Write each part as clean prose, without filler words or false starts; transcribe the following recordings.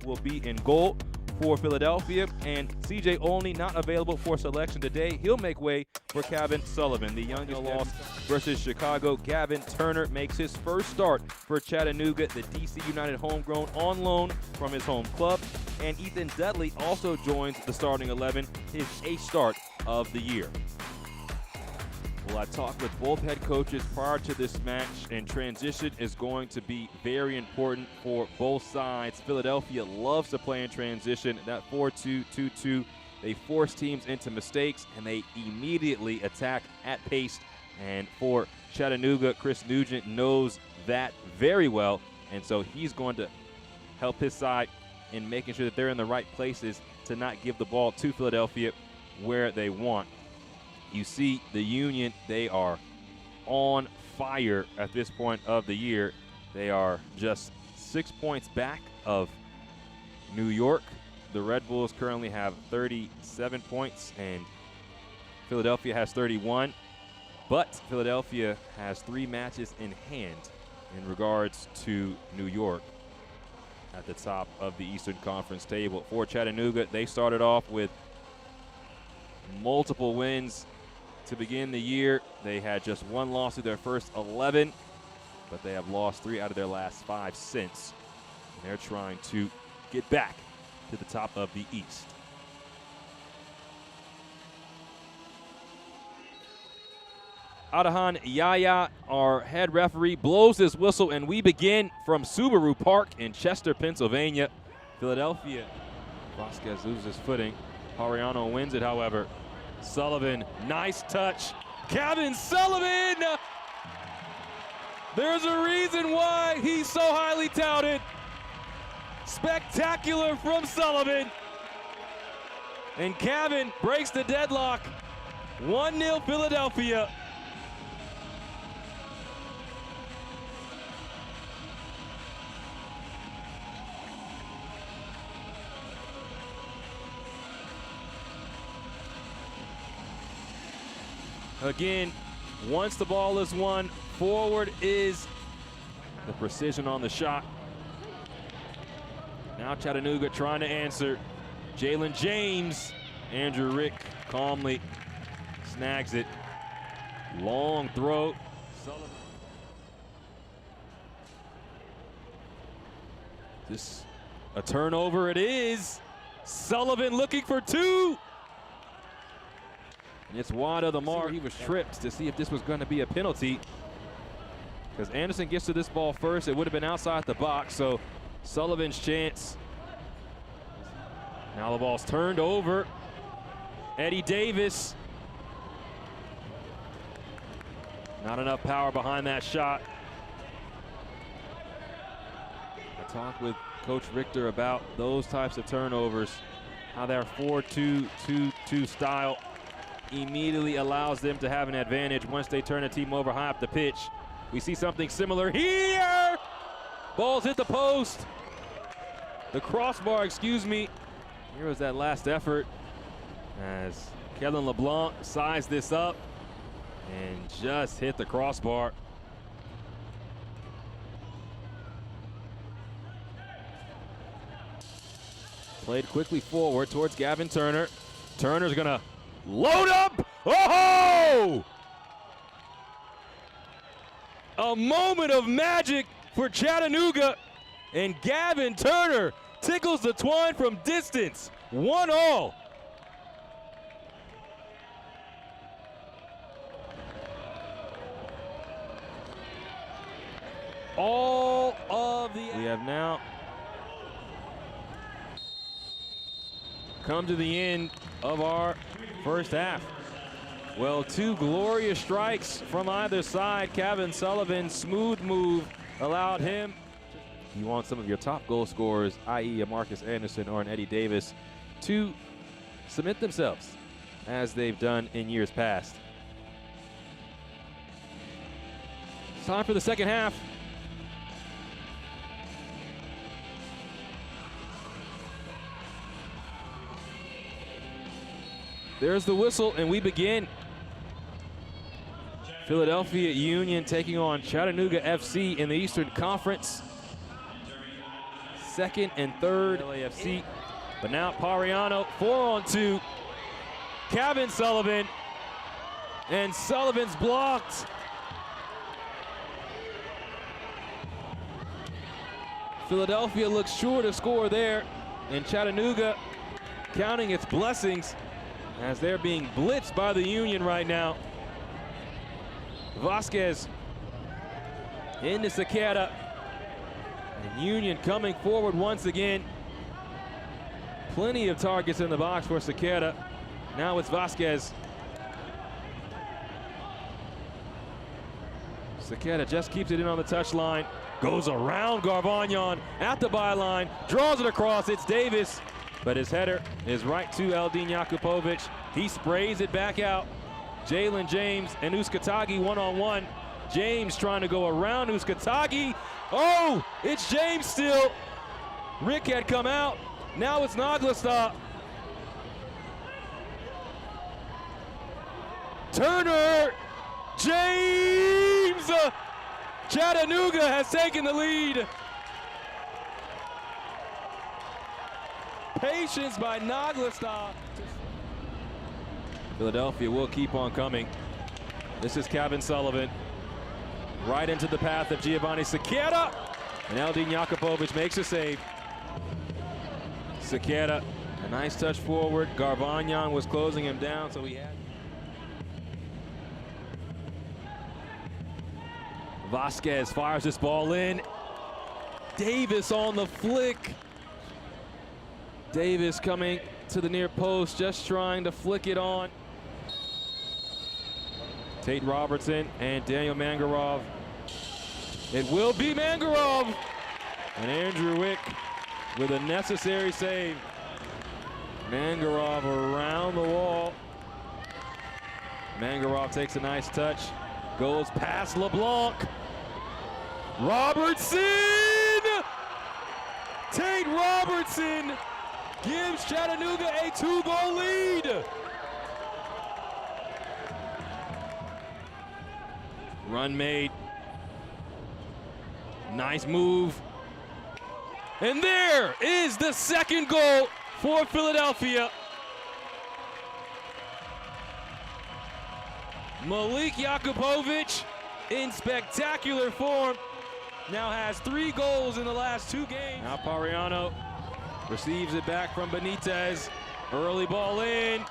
will be in goal for Philadelphia, and CJ Olney not available for selection today. He'll make way for Gavin Sullivan. The youngest loss versus Chicago. Gavin Turner makes his first start for Chattanooga, the DC United homegrown, on loan from his home club. And Ethan Dudley also joins the starting 11, his 8th start of the year. Well, I talked with both head coaches prior to this match, and transition is going to be very important for both sides. Philadelphia loves to play in transition. That 4-2-2-2, they force teams into mistakes, and they immediately attack at pace. And for Chattanooga, Chris Nugent knows that very well, and so he's going to help his side in making sure that they're in the right places to not give the ball to Philadelphia where they want. You see the Union, they are on fire at this point of the year. They are just 6 points back of New York. The Red Bulls currently have 37 points, and Philadelphia has 31. But Philadelphia has 3 matches in hand in regards to New York at the top of the Eastern Conference table. For Chattanooga, they started off with multiple wins to begin the year. They had just 1 loss to their first 11, but they have lost 3 out of their last 5 since. And they're trying to get back to the top of the East. Adahan Yaya, our head referee, blows his whistle, and we begin from Subaru Park in Chester, Pennsylvania. Philadelphia. Vasquez loses his footing. Hariano wins it, however. Sullivan, nice touch. Gavin Sullivan! There's a reason why he's so highly touted. Spectacular from Sullivan. And Gavin breaks the deadlock. 1-0 Philadelphia. Again, once the ball is won, forward is the precision on the shot. Now Chattanooga trying to answer. Jalen James, Andrew Rick calmly snags it. Long throw. Sullivan. This a turnover it is. Sullivan looking for 2. And it's wide of the mark. He was tripped to see if this was going to be a penalty, because Anderson gets to this ball first. It would have been outside the box, so Sullivan's chance. Now the ball's turned over. Eddie Davis. Not enough power behind that shot. I talked with Coach Richter about those types of turnovers, how their 4-2-2-2 style immediately allows them to have an advantage once they turn a team over high up the pitch. We see something similar here. Ball's hit the post. The crossbar, excuse me. Here was that last effort as Kellen LeBlanc sized this up and just hit the crossbar. Played quickly forward towards Gavin Turner. Turner's gonna load up. Oh! A moment of magic for Chattanooga, and Gavin Turner tickles the twine from distance. 1-1. All of the. We have now come to the end of our first half. Well, 2 glorious strikes from either side. Gavin Sullivan's smooth move allowed him. You want some of your top goal scorers, i.e. a Marcus Anderson or an Eddie Davis, to submit themselves as they've done in years past. It's time for the second half. There's the whistle, and we begin. Philadelphia Union taking on Chattanooga FC in the Eastern Conference. second and third. LAFC. But now Pariano, 4-on-2. Kevin Sullivan. And Sullivan's blocked. Philadelphia looks sure to score there. And Chattanooga counting its blessings as they're being blitzed by the Union right now. Vasquez into Sequeira. And Union coming forward once again. Plenty of targets in the box for Sequeira. Now it's Vasquez. Sequeira just keeps it in on the touchline. Goes around Garvagnon at the byline. Draws it across. It's Davis. But his header is right to Eldin Jakupovic. He sprays it back out. Jalen James and Uskatagi one-on-one. James trying to go around Uskatagi. Oh, it's James still. Rick had come out. Now it's Naglestad. Turner. James. Chattanooga has taken the lead. Patience by Naglestad. Philadelphia will keep on coming. This is Kevin Sullivan. Right into the path of Giovanni Sequeira. And Eldin Jakupovic makes a save. Sequeira, a nice touch forward. Garvagnon was closing him down, so he had. Vasquez fires this ball in. Davis on the flick. Davis coming to the near post, just trying to flick it on. Tate Robertson and Daniel Mangarov. It will be Mangarov. And Andrew Wick with a necessary save. Mangarov around the wall. Mangarov takes a nice touch. Goes past LeBlanc. Robertson! Tate Robertson gives Chattanooga a 2-goal lead. Run made. Nice move. And there is the second goal for Philadelphia. Malik Jakupovic in spectacular form. Now has 3 goals in the last 2 games. Now Pariano receives it back from Benitez. Early ball in.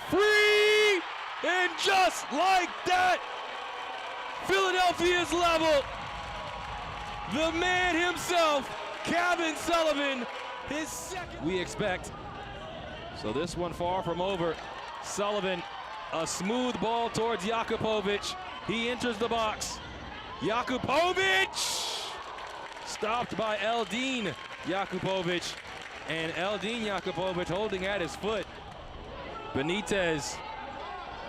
Free! And just like that, Philadelphia's level. The man himself, Kevin Sullivan, his second. We expect. So this one far from over. Sullivan, a smooth ball towards Jakupovic. He enters the box. Jakupovic! Stopped by Eldin Jakupovic. And Eldin Jakupovic holding at his foot. Benitez.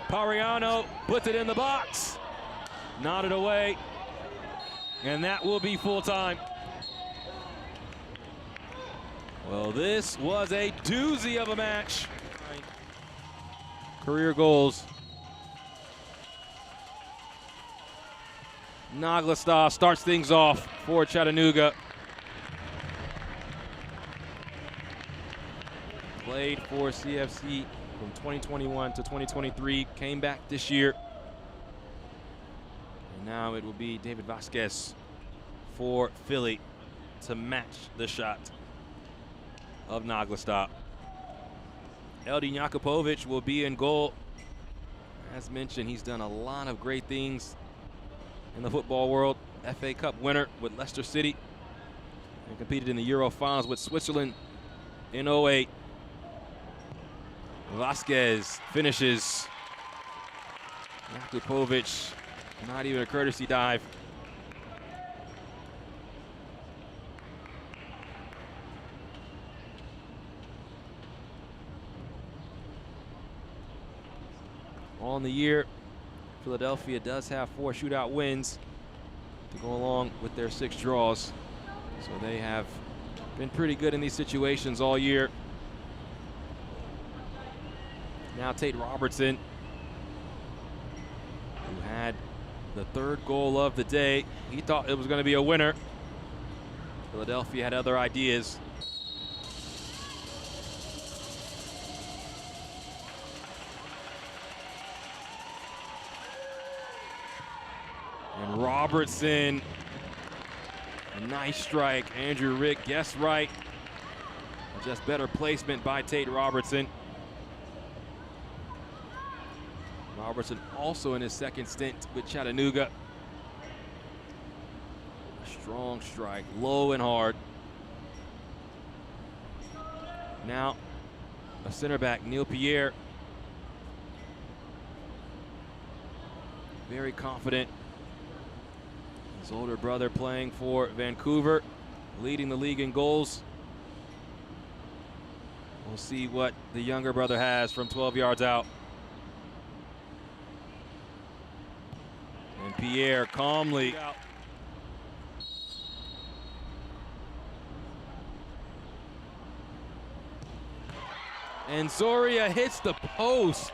Pariano puts it in the box. Nodded away. And that will be full time. Well, this was a doozy of a match. Career goals. Naglestad starts things off for Chattanooga. Played for CFC from 2021 to 2023. Came back this year. And now it will be David Vasquez for Philly to match the shot of Naglestad. Eldin Jakupovic will be in goal. As mentioned, he's done a lot of great things in the football world. FA Cup winner with Leicester City and competed in the Euro finals with Switzerland in 08. Vasquez finishes. Jakupovic, not even a courtesy dive. On the year, Philadelphia does have 4 shootout wins to go along with their 6 draws. So they have been pretty good in these situations all year. Now Tate Robertson, who had the 3rd goal of the day. He thought it was going to be a winner. Philadelphia had other ideas. And Robertson, a nice strike. Andrew Rick guessed right. Just better placement by Tate Robertson. Robertson also in his second stint with Chattanooga. A strong strike, low and hard. Now, a center back, Neil Pierre. Very confident. His older brother playing for Vancouver, leading the league in goals. We'll see what the younger brother has from 12 yards out. And Pierre calmly. And Zoria hits the post.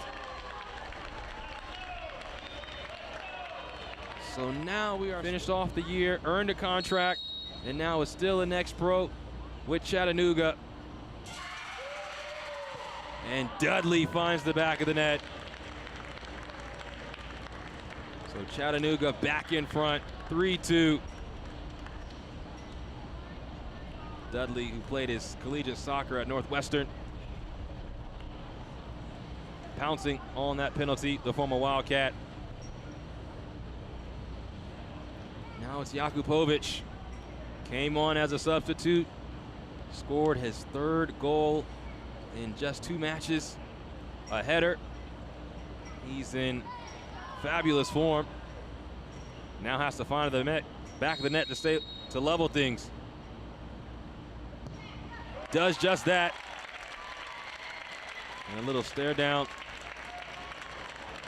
So now we are finished off the year, earned a contract, and now is still an ex-pro with Chattanooga. And Dudley finds the back of the net. So Chattanooga back in front, 3-2. Dudley, who played his collegiate soccer at Northwestern, pouncing on that penalty, the former Wildcat. Now it's Jakupovic. Came on as a substitute, scored his third goal in just 2 matches. A header. He's in fabulous form. Now has to find the net, back of the net to level things. Does just that. And a little stare down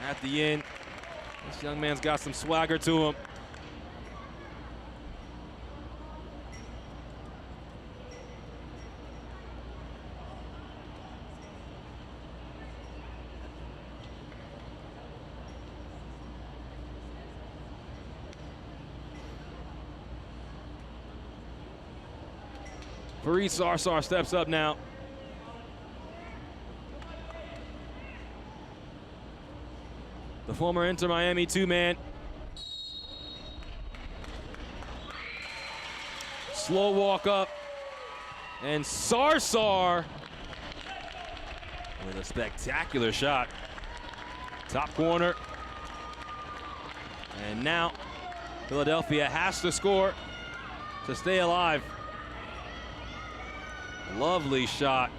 at the end. This young man's got some swagger to him. Farid Sarsar steps up now. The former Inter Miami 2-man. Slow walk up. And Sarsar with a spectacular shot. Top corner. And now Philadelphia has to score to stay alive. Lovely shot.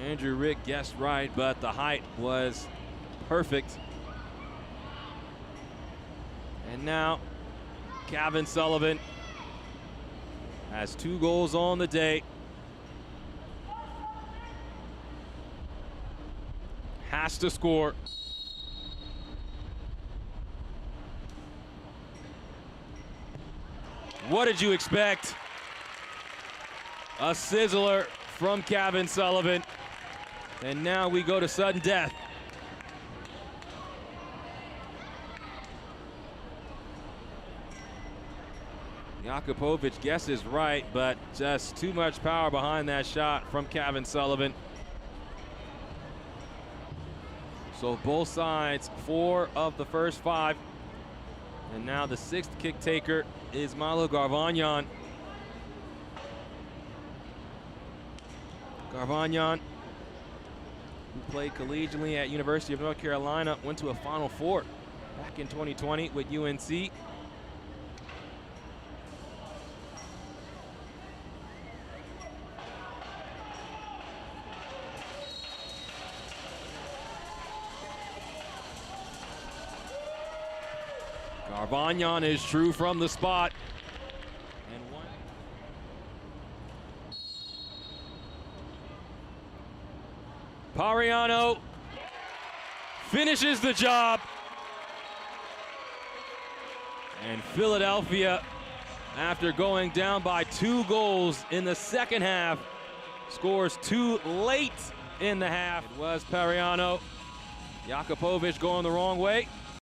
Andrew Rick guessed right, but the height was perfect. And now Kevin Sullivan has 2 goals on the day. Has to score. What did you expect? A sizzler from Kevin Sullivan. And now we go to sudden death. Jakupovic guesses right, but just too much power behind that shot from Kevin Sullivan. So both sides, 4 of the first 5. And now the 6th kick taker is Malo Garvanyan. Garvanyan, who played collegiately at University of North Carolina, went to a Final Four back in 2020 with UNC. Garvanyan is true from the spot. And one. Pariano finishes the job. And Philadelphia, after going down by 2 goals in the second half, scores 2 late in the half. It was Pariano. Jakupovic going the wrong way.